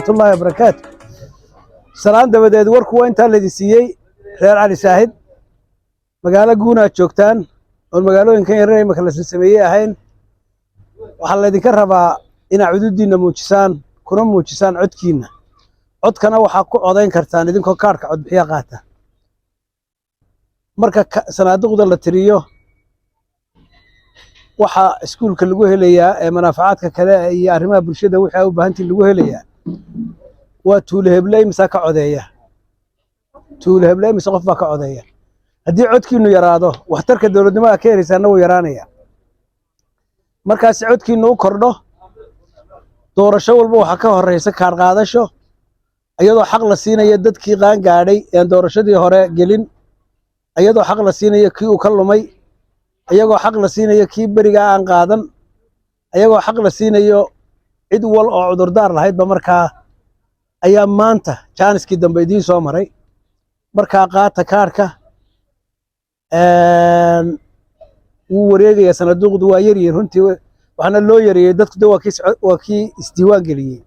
ورحمة الله وبركاته. سلام دبدed warku waa inta la disiyay reer Ali Saahid magaalo guuna joogtaan oo magaalooyinka yaryar ma kala sameeyay ahayn waxa la idinka rabaa ina xuduudiina muujisaan kuna muujisaan codkiina codkana waxa ku codeyn kartaan idinkoo kaarka cod bixiya qaata marka sanaaduqda la tiriyo waxa iskuulka lagu helayaa ee manaafacaadka kale iyo arrimaha bulshada waxa u baahantii lagu helayaa waa tuule heblay mise ka codeeya tuule heblay mise qof baa ka codeeya haddii codkiinu yaraado waxtarka dawladnimada ka helaysana wuu yaraanaya markaas codkiinu u kordho doorasho walba waxa ka horeysa kaar qaadasho iyadoo xaq la siinayo dadkii qaan gaadhay ee doorashadii hore gelin iyadoo xaq la siinayo kii uu ka lumay iyagoo xaq la siinayo kii bariga aan qaadan iyagoo xaq la siinayo cid wal oo cudurdaar lahayd ba markaa ayaa maanta jaaniskii dambe idiin soo maray markaa qaata kaarka wuu wareegaya sanaaduqdu waa yaryihiin runtii waxaana loo yareeyay dadku waa kii isdiiwaan geliyey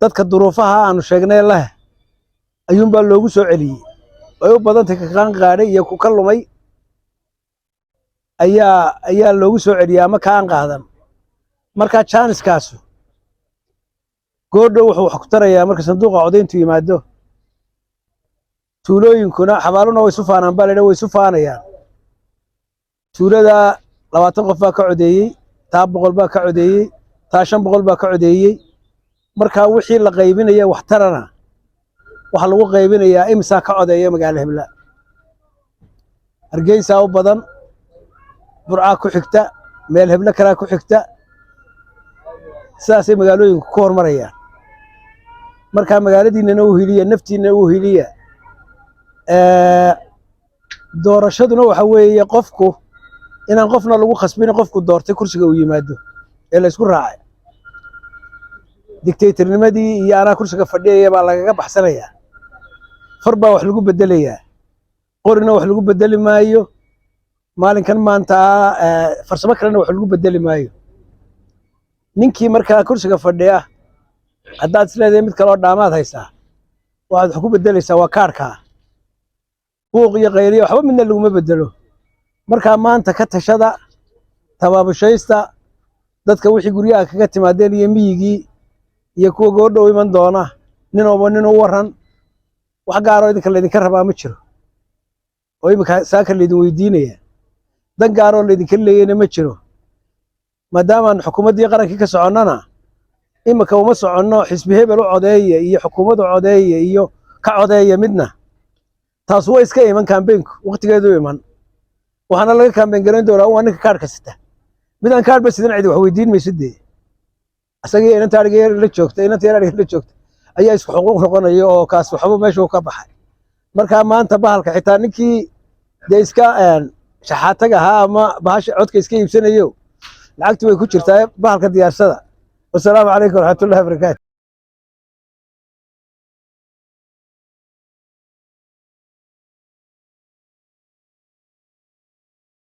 dadka duruufaha aanu sheegnay leh ayuunbaa loogu soo celiyey way u badantay ka qaan qaadhay iyo ku ka lumay ayaa loogu soo celiyay ama kaan qaadan markaa jaaniskaasu goordhow wuxuu wax ku tarayaa marka sanduuqa codayntu yimaado tuulooyinkuna xabaaluna way isu faanaan baa leedahay way isu faanayaan tuulada 20 qof baa ka codeeyey taa 100 baa ka codeeyey taa 500 baa ka codeeyey marka wixii la qaybinaya wax tarana waxa lagu qaybinayaa imsa ka codeeya magaalada Hebla Hargeysa u badan burca ku xigta meel Hebla kala ku xigta saasay magaalooyinku ku hormarayaan marka magaaladiina uu hiliya naftiina uu hiliya doorashaduna waxa weeye qofku inaan qofna lagu khasbin qofku doortay kursiga uu yimaado ee la isku raacay dictatornimadii iyo ana kursiga fadhiyay baa lagaga baxsanaya farba wax lagu bedelayaa qorina wax lagu bedeli maayo maalinkan maanta farsamo kalena wax lagu bedeli maayo ninkii markaa kursiga fadhiya haddaad isleedahay mid kale oo dhaamaad haysaa waxaad wax ku bedelaysaa waa kaarka buuq iyo qayriyo waxba midna laguma bedelo markaa maanta ka tashada tabaabashaysta dadka wixii guryaha kaga timaadeen iyo miyigii iyo kuwa goordhow iman doona nin u waran wax gaar oo idinka rabaa ma jiro oo imika saaka leedin weydiinaya dan gaar oo leedin leeyeen ma jiro maadaama xukuumadii qarankii ka soconana imika uma soconno xisbi hebel u codeeya iyo xukuumadu codeeya iyo ka codeeya midna taas way iska iman campaign-ku waqtigeedu iman waxaana laga campaign garan doonaa waa ninka kaarka sita midaan kaar ba sidan cid wax weydiin maysidee asagii inta ariga la joogtay ayaa isku xuquuq noqonaya oo kaas waxba meesha ka baxay marka maanta bahalka xitaa ninkii iska shaxaataga ama bahasha codka iska iibsanayo lacagtu way ku jirtaa bahalka diyaarsada. Wassalaamu calaykum warahmatullahi wabarakatuh.